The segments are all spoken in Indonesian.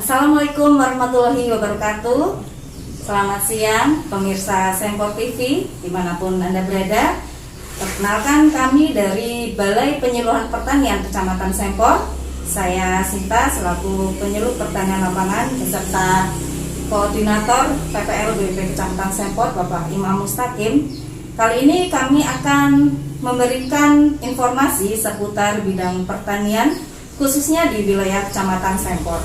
Assalamualaikum warahmatullahi wabarakatuh. Selamat siang pemirsa Sempor TV dimanapun Anda berada. Perkenalkan, kami dari Balai Penyuluhan Pertanian Kecamatan Sempor. Saya Sinta selaku penyuluh pertanian lapangan beserta Koordinator PPLBP Kecamatan Sempor Bapak Imam Mustaqim. Kali ini kami akan memberikan informasi seputar bidang pertanian khususnya di wilayah Kecamatan Sempor.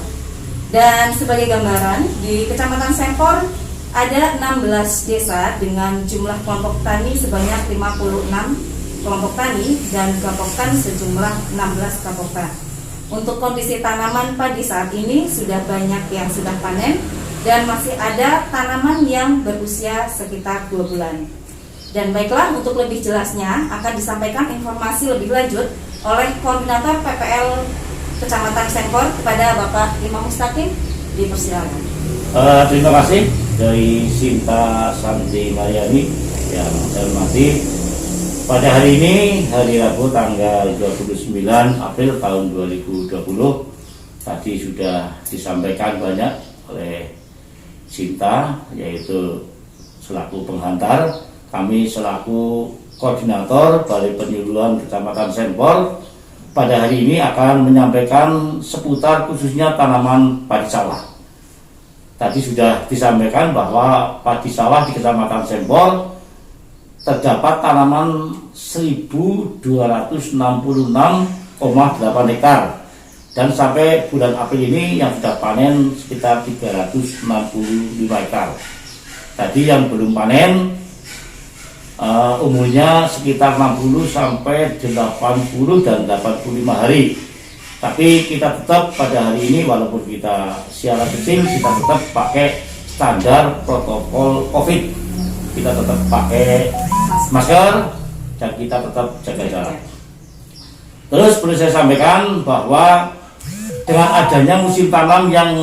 Dan sebagai gambaran, di Kecamatan Sempor ada 16 desa dengan jumlah kelompok tani sebanyak 56 kelompok tani dan kelompok tani sejumlah 16 kelompok tani. Untuk kondisi tanaman padi saat ini sudah banyak yang sudah panen dan masih ada tanaman yang berusia sekitar 2 bulan. Dan baiklah, untuk lebih jelasnya akan disampaikan informasi lebih lanjut oleh Koordinator PPL Kecamatan Sempor kepada Bapak Imam Mustaqim. Dipersilakan. Terima kasih dari Sinta Santi Mariani yang saya hormati. Pada hari ini, hari Rabu tanggal 29 April tahun 2020, tadi sudah disampaikan banyak oleh Sinta, yaitu selaku penghantar, kami selaku koordinator Balai Penyuluhan Kecamatan Sempor pada hari ini akan menyampaikan seputar khususnya tanaman padi sawah. Tadi sudah disampaikan bahwa padi sawah di Kecamatan Sempor terdapat tanaman 1.266,8 hektar, dan sampai bulan April ini yang sudah panen sekitar 365 hektar. Tadi yang belum panen umurnya sekitar 60 sampai 80 dan 85 hari. Tapi kita tetap pada hari ini, walaupun kita siaran kecil, kita tetap pakai standar protokol COVID. Kita tetap pakai masker dan kita tetap jaga jarak. Terus perlu saya sampaikan bahwa dengan adanya musim tanam yang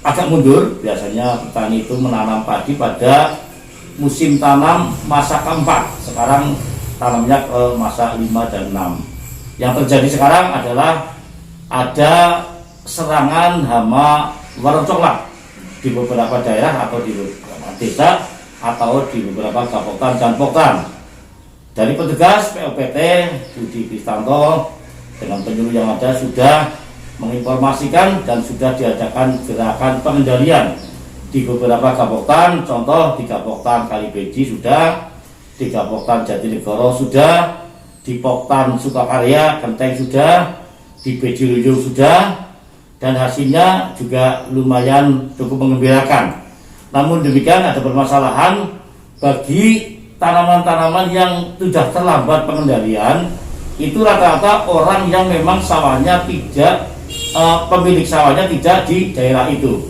agak mundur, biasanya petani itu menanam padi pada musim tanam masa keempat. Sekarang tanamnya ke masa 5 dan 6. Yang terjadi sekarang adalah ada serangan hama warna coklat di beberapa daerah atau di beberapa desa atau di beberapa kabupaten dan poktan. Dari petugas POPT Budi Kristanto dengan penyuluh yang ada sudah menginformasikan dan sudah diadakan gerakan pengendalian di beberapa kabupaten. Contoh di Kabupaten Kalibeji sudah, di Kabupaten Jatinegoro sudah, di Poktan Sukakarya Genteng sudah, di Bejiluyu sudah, dan hasilnya juga lumayan cukup menggembirakan. Namun demikian ada permasalahan bagi tanaman-tanaman yang sudah terlambat pengendalian. Itu rata-rata orang yang memang sawahnya tidak, pemilik sawahnya tidak di daerah itu.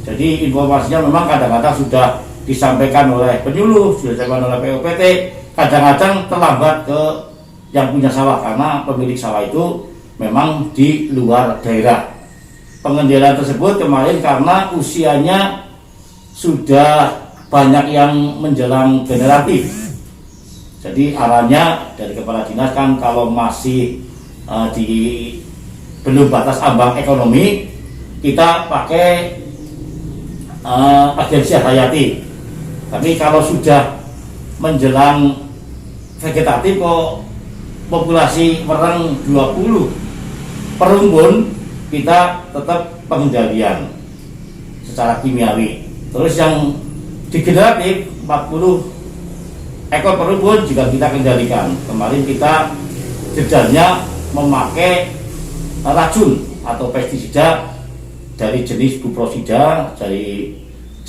Jadi informasinya memang kadang-kadang sudah disampaikan oleh penyuluh, sudah disampaikan oleh POPT, kadang-kadang terlambat ke yang punya sawah karena pemilik sawah itu memang di luar daerah. Pengendalian tersebut kemarin karena usianya sudah banyak yang menjelang generatif. Jadi arahnya dari kepala dinas kan kalau masih di belum batas ambang ekonomi, kita pakai agensi hayati. Tapi kalau sudah menjelang vegetatif kok populasi mereng 20 per rumpun, kita tetap pengendalian secara kimiawi. Terus yang di generatif 40 ekor per rumpun juga kita kendalikan. Kemarin kita jedanya memakai racun atau pestisida dari jenis buprosida, dari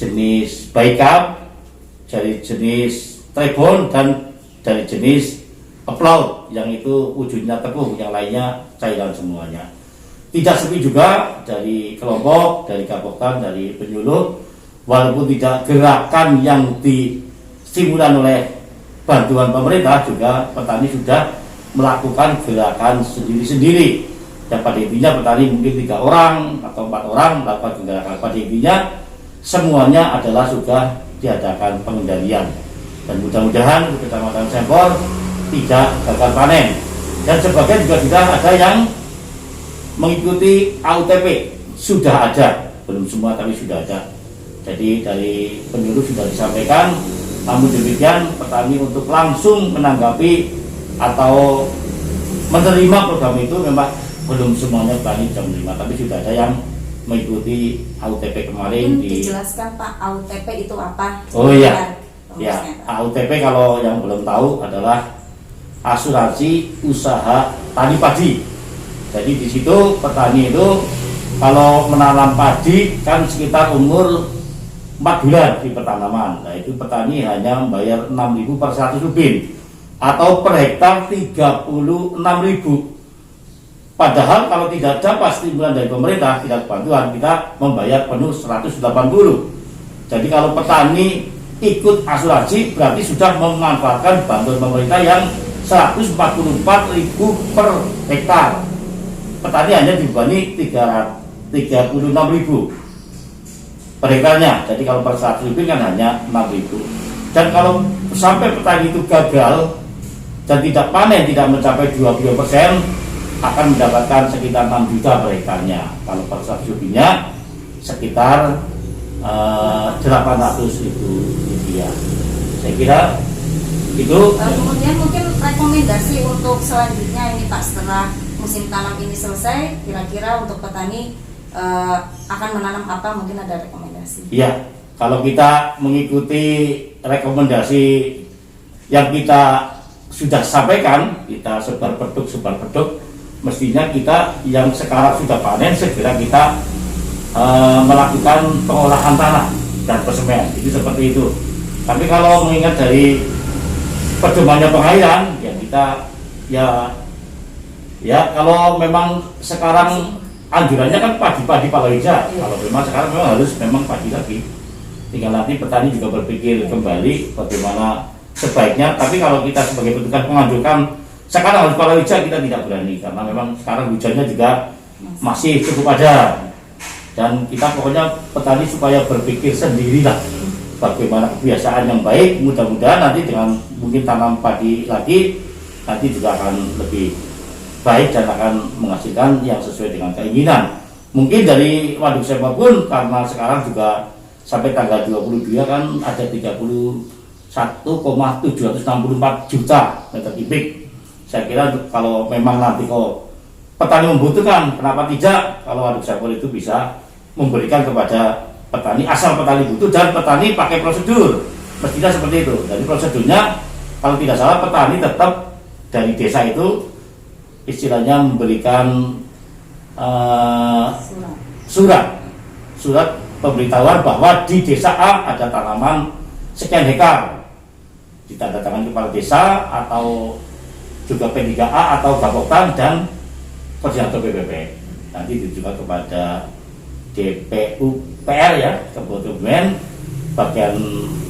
jenis baikap, dari jenis trebon, dan dari jenis upload yang itu wujudnya teguh, yang lainnya cairan semuanya. Tidak sepi juga dari kelompok, dari kabupaten, dari penyuluh, walaupun tidak gerakan yang distimulan oleh bantuan pemerintah, juga petani sudah melakukan gerakan sendiri-sendiri. Dan pada intinya petani mungkin 3 orang atau 4 orang melakukan gerakan. Pada intinya semuanya adalah sudah diadakan pengendalian. Dan mudah-mudahan di Kecamatan Sempor tidak gagal panen. Dan sebagian juga sudah ada yang mengikuti AUTP, sudah ada. belum semua tapi sudah ada. Jadi dari penyuluh sudah disampaikan, namun demikian petani untuk langsung menanggapi atau menerima program itu memang belum semuanya petani bisa menerima, tapi sudah ada yang mengikuti AUTP kemarin. Mungkin dijelaskan Pak, AUTP itu apa? Oh iya, ya AUTP kalau yang belum tahu adalah asuransi usaha tani padi. Jadi di situ petani itu kalau menanam padi kan sekitar umur 4 bulan di pertanaman. Nah itu petani hanya membayar 6.000 per 100 ubin atau per hektar 36.000. Padahal kalau tidak dapat stimulan dari pemerintah, tidak bantuan, kita membayar penuh 180. Jadi kalau petani ikut asuransi berarti sudah memanfaatkan bantuan pemerintah yang 144.000 per hektar. Petani hanya dibebani 36.000 per hektarnya. Jadi kalau per 100 ribu kan hanya 6.000. Dan kalau sampai petani itu gagal dan tidak panen, tidak mencapai 20%, akan mendapatkan sekitar 6 juta per hektarnya. Kalau per 100 ribunya sekitar 800.000 rupiah. Saya kira itu. Kemudian mungkin rekomendasi untuk selanjutnya ini Pak, setelah musim tanam ini selesai, kira-kira untuk petani akan menanam apa, mungkin ada rekomendasi? Iya, kalau kita mengikuti rekomendasi yang kita sudah sampaikan, kita sebar peduk, mestinya kita yang sekarang sudah panen segera kita melakukan pengolahan tanah dan persemaian, itu seperti itu. Tapi kalau mengingat dari pedomannya pengairan, ya kita ya kalau memang sekarang anjurannya kan padi palawija. Kalau memang sekarang memang padi lagi. Tinggal nanti petani juga berpikir kembali bagaimana sebaiknya. Tapi kalau kita sebagai petugas menganjurkan sekarang harus palawija, kita tidak berani karena memang sekarang hujannya juga masih cukup ada. Dan kita pokoknya petani supaya berpikir sendirilah bagaimana kebiasaan yang baik. Mudah-mudahan nanti dengan mungkin tanam padi lagi nanti juga akan lebih baik dan akan menghasilkan yang sesuai dengan keinginan. Mungkin dari waduk Sempa pun karena sekarang juga sampai tanggal 22 kan ada 31,764 juta meter kubik. Saya kira kalau memang nanti kok petani membutuhkan, kenapa tidak kalau waduk Sempa itu bisa memberikan kepada petani, asal petani butuh dan petani pakai prosedur. Mestinya seperti itu. Jadi prosedurnya kalau tidak salah petani tetap dari desa itu istilahnya memberikan surat pemberitahuan bahwa di desa A ada tanaman sekian hektar, ditandatangani kepala desa atau juga P3A atau Bapoktan dan koordinator PPP. Nanti ditujukan kepada DPU PR ya, kebutuhan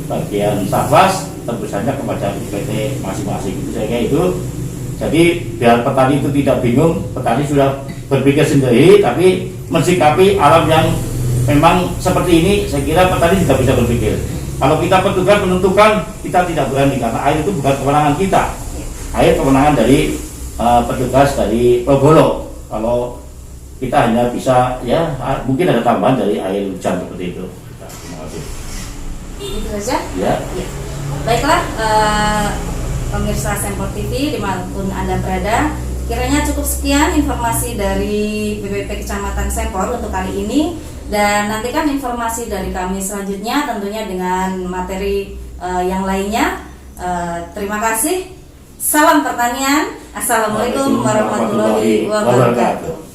bagian Safas, tebusannya kepada UPT masing-masing. Itu saya kira itu. Jadi biar petani itu tidak bingung, petani sudah berpikir sendiri, tapi mensikapi alam yang memang seperti ini, saya kira petani juga bisa berpikir. Kalau kita petugas menentukan, kita tidak berani karena air itu bukan kewenangan kita. Air kewenangan dari petugas dari Probolo. Kalau kita hanya bisa ya mungkin ada tambahan dari air hujan seperti itu. Terima kasih. Itu saja. Ya. Baiklah. Pemirsa Sempor TV dimanapun Anda berada, kiranya cukup sekian informasi dari BPP Kecamatan Sempor untuk kali ini, dan nantikan informasi dari kami selanjutnya tentunya dengan materi yang lainnya. Terima kasih. Salam pertanian. Assalamualaikum warahmatullahi wabarakatuh.